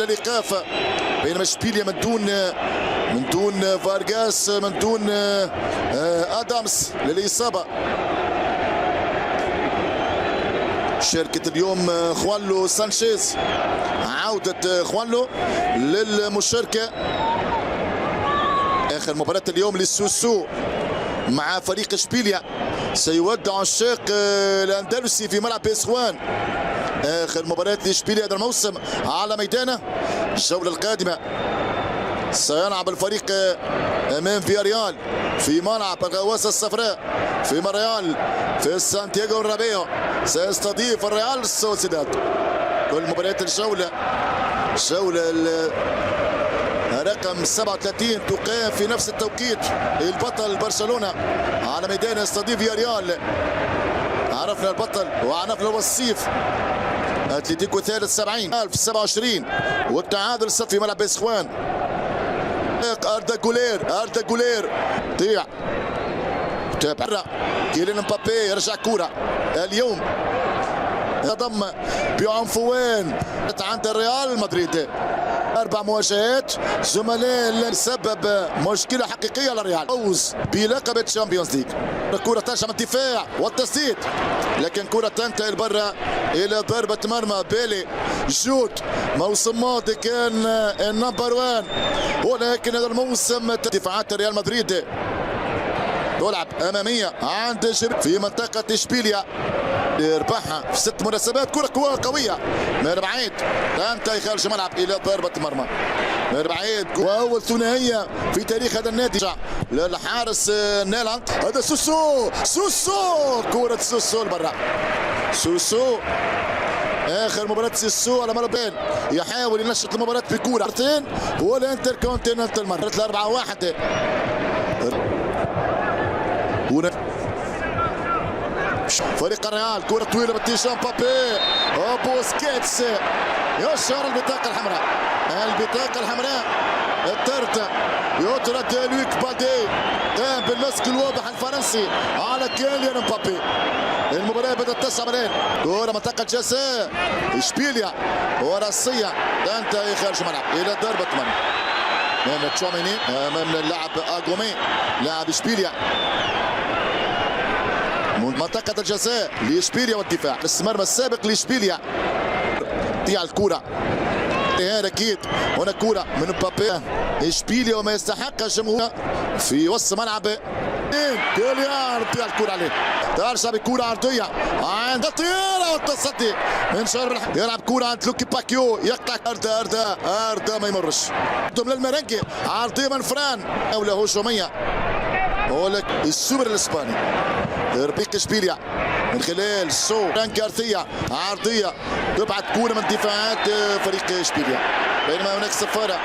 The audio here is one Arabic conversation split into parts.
الايقاف، بينما اشبيليا من دون فارغاس، من دون ادامس للاصابه. شاركت اليوم خوانلو سانشيز، عودة خوانلو للمشاركة. آخر مباراة اليوم للسوسو مع فريق اشبيليا، سيودع الشاق الأندلسي في ملعب إسخوان. آخر مباراة لاشبيليا هذا الموسم على ميدانه. الجولة القادمة سيلعب الفريق أمام فياريال في ملعب الغواصة الصفراء في مونريال في سانتياغو الرابيو. سيستضيف الريال سوسيداد. كل مباريات الجولة رقم 37 تقام في نفس التوقيت. البطل برشلونة على ميدان يستضيف فياريال. عرفنا البطل وعرفنا الوصيف. اتلتيكو ثالث 70 في 27 والتعادل صفر في ملعب إسخوان. أردا جولير ضيع تابع كيليان مبابي، يرجع كرة اليوم ضم بعنفوان عند الريال مدريد. 4 مواجهات زملاء اللي سبب مشكلة حقيقية للريال، فوز بلقب الشامبيونز ليج. الكرة ترجع من الدفاع والتسديد، لكن كرة تنتقل برا إلى ضربة مرمى. بيلي جود موسم ماضي كان النمبر 1، ولكن هذا الموسم دفاعات ريال مدريد. تلعب أمامية عند في منطقة اشبيليا، يربحها في 6 مناسبات. كرة قوية من بعيد تنتهي خارج الملعب إلى ضربة مرمى من بعيد، وأول ثنائية في تاريخ هذا النادي للحارس نيلاند. هذا سوسو كرة سوسو لبرا. سوسو آخر مباراة سوسو على مرتين يحاول ينشط المباراة بكورتين، والانتر كونتيننتال مرة 4-1. فريق الريال كرة طويلة باتجاه مبابي، بوسكيتس يشهر البطاقة الحمراء. الطرد يطرد لويك بادي، قام بالمسك الواضح الفرنسي على كيليان مبابي. المباراة بدأت 9 ملايين. كرة منطقة جزاء اشبيليا وراسية تنتهي خارج الملعب إلى ضربة مرمى امام تشوميني، امام اللاعب اغومي لاعب اشبيليا. منطقة الجزاء لاشبيليا والدفاع، المرمى السابق لاشبيليا. تضيع الكرة هنا اكيد. هنا كرة من مبابي. اشبيليا وما يستحق الجمهور في وسط ملعب كيليان. تضيع الكرة عليه، ترجع بكرة عرضية عند طيارة والتصدي من شرب. يلعب كرة عند لوكي باكيو، يقطع أردا ما يمرش. ضمن المرنجي عرضية من فران، أولى هجومية ولك السوبر الإسباني. ربيك اشبيليا من خلال فران كارثية عرضية تبعد كرة من دفاعات فريق اشبيليا، بينما هناك صفارة.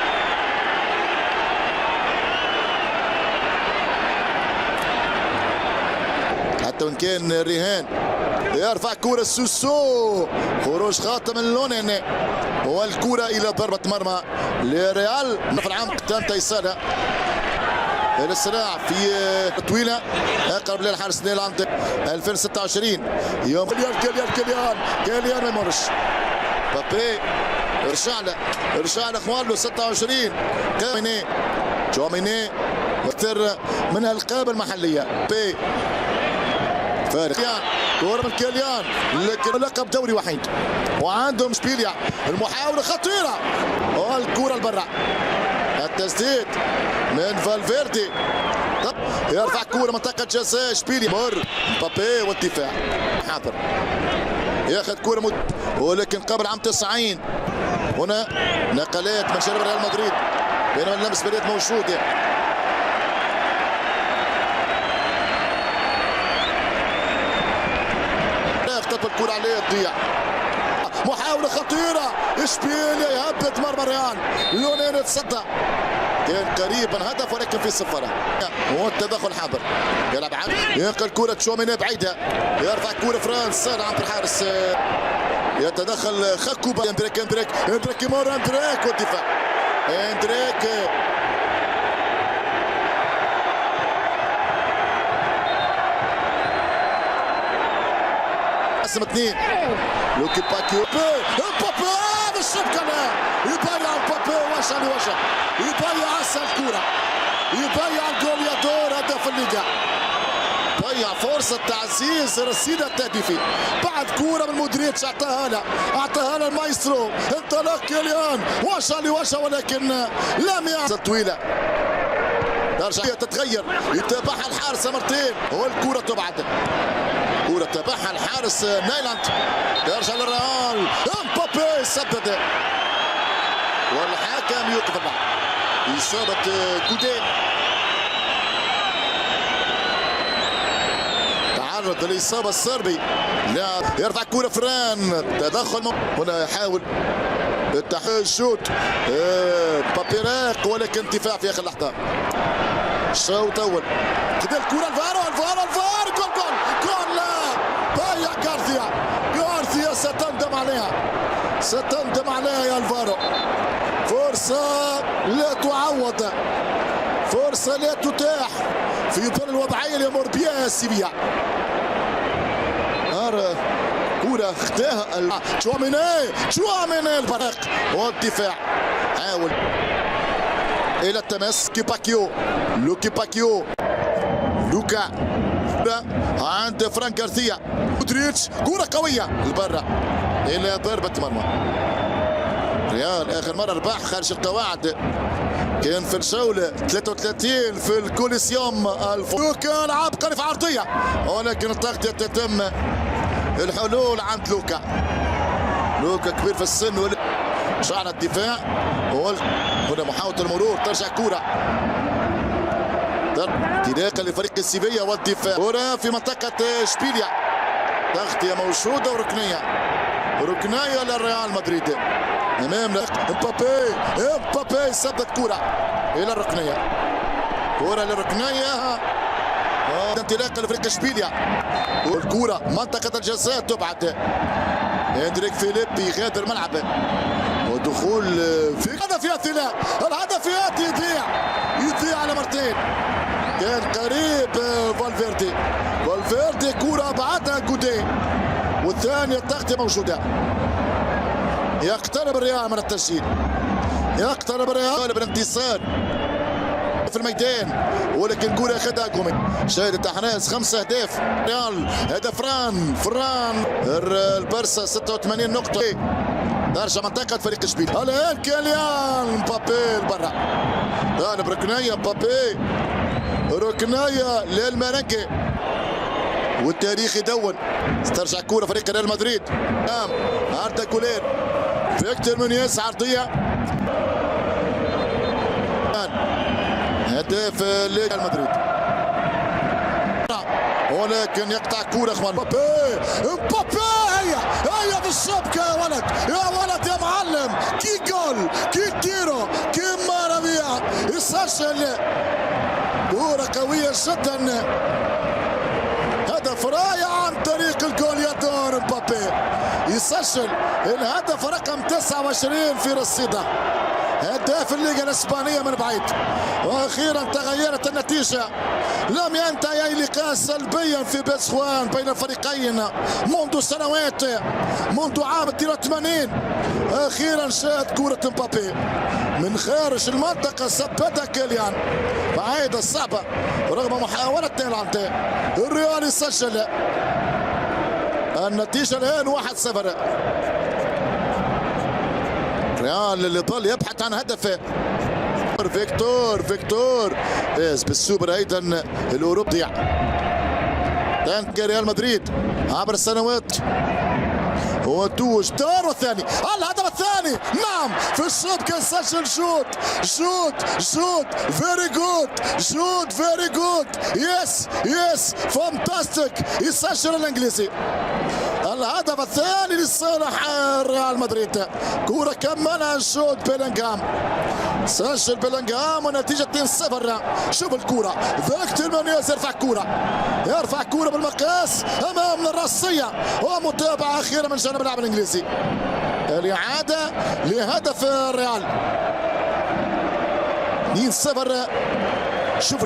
حتى وان كان ريهان يرفع كرة سوسو، خروج خاطئ من لونين، والكرة إلى ضربة مرمى لريال في العمق. تنتهي إيصالها الصراع في طويلة أقرب للحارس نيلاند 2026. يوم كيليان ما يمرش. بابي ارجع له خوانلو 26. تشوميني أكثر من الألقاب المحلية. بي فارق كورة من كيليان، لكن لقب دوري وحيد وعندهم اشبيليا. المحاولة خطيرة والكرة لبرا. التسديد من فالفيردي، يرفع كرة منطقة جزاء اشبيليا. مر مبابي والدفاع حاضر ياخذ كرة ولكن قبل عام 90 هنا نقلات من شباب ريال مدريد، بينما اللمس باليد موجودة. الكرة عليه تضيع. محاولة خطيرة اشبيليا يهبط مرمى الريال. لونين تصدى، كان قريبا هدف ولكن في صفرة والتدخل حاضر. يلعب عبد ينقل كرة تشوميني بعيدة، يرفع كرة فرانس عند الحارس، يتدخل خكوبا. اندريك يمر اندريك والدفاع. اندريك قسم 2. لوكي باكيو مبابي بالشبكة يضيع وجها لوجه، يضيع هسه الكرة، يضيع الجوليادور هدف الليغا، ضيع فرصة تعزيز رصيد التهديفي بعد كورة من مودريتش اعطاها له المايسترو، انطلق كيليان وجها لوجه ولكن لم يعزل طويلة، ترجع تتغير، يتابعها الحارس مرتين والكرة تبعد، كرة تابعها الحارس نايلاند، ترجع للريال، امبابي سدد والحكم يوقف اللعب، إصابة كودي، تعرض للإصابة الصربي، لا يرفع كرة فران، تدخل هنا يحاول التحويل الشوط، مبابي راق ولكن انتفاع في آخر لحظة، الشوط أول، خذ الكرة الفارو جول لا ضيع غارثيا ستندم عليها يا الفارو، فرصة لا تعوض، فرصة لا تتاح في ظل الوضعية اللي يمر بها سيفيا. كرة اختاها تشواميني الفريق والدفاع، حاول إلى التماس لوكا عند فرانك غارثيا، مودريتش كرة قوية لبرا إلى ضربة مرمى. ريال آخر مرة رباح خارج القواعد كان في الجولة 33 في الكوليسيوم لوكا لعب قريب عرضية ولكن التغطية تتم، الحلول عند لوكا كبير في السن، شعر الدفاع هنا محاولة المرور، ترجع كرة انطلاقا لفريق السيفيا والدفاع، كرة في منطقة اشبيليا، تغطية موجودة وركنية للريال مدريد امامنا، امبابي سدد كرة الى الركنية، كرة للركنية، انطلاقا لفريق اشبيليا، والكرة منطقة الجزاء تبعد، هندريك فيليبي غادر الملعب ودخول في الهدف ياتي، الهدف ياتي يضيع على مرتين، كان قريب فالفيردي كرة بعدها كودي، والثانية التغطية موجودة، يقترب الريال من التسجيل، يقترب الريال بالانتصار في الميدان، ولكن كرة اخذها جومي، شهادة احراز 5 اهداف ريال، هدف فران البرسا 86 نقطة، ترجع منطقة فريق اشبيليا، الان كيليان مبابي لبرا، جانب ركنية مبابي، ركنية للمرنكي والتاريخ يدون، ترجع كرة فريق ريال مدريد، عرضة جولين، فيكتور مونيز عرضية، هدف لريال مدريد، ولكن يقطع كرة اخوان مبابي هيا بالشبكة يا ولد يا معلم، كي جول كي تيرو كي مارابيا، يسجل كرة قوية جدا، هدف رائع عن طريق الجوليادور مبابي، يسجل الهدف رقم 29 في رصيده، هداف الليغا الاسبانيه من بعيد، واخيرا تغيرت النتيجه، لم ينتهي اي لقاء سلبيا في بيسخوان بين الفريقين منذ سنوات، منذ عام 82 اخيرا شاهد كره مبابي من خارج المنطقه، ثبتها كيليان بعيدة صعبة رغم محاولة نيلاند، الريال يسجل، النتيجة الآن 1-0، ريال اللي ظل يبحث عن هدف، فيكتور فاز بالسوبر ايضا الاوروبي، تانك ريال مدريد عبر السنوات وتوج دار والثاني، الهدف الثاني نعم في الشوط كان سجل شوت فيري جود يس فانتاستيك، يسجل الانجليزي الهدف الثاني لصالح ريال مدريد، كرة كملها الشوط بيلينغهام، سجل بيلينغهام ونتيجة 2-0. شوف الكرة فيكتور مونيز يرفع كرة بالمقاس امام الراسية، ومتابعة اخيرة من جانب اللاعب الانجليزي، الاعادة لهدف الريال 2-0. شوف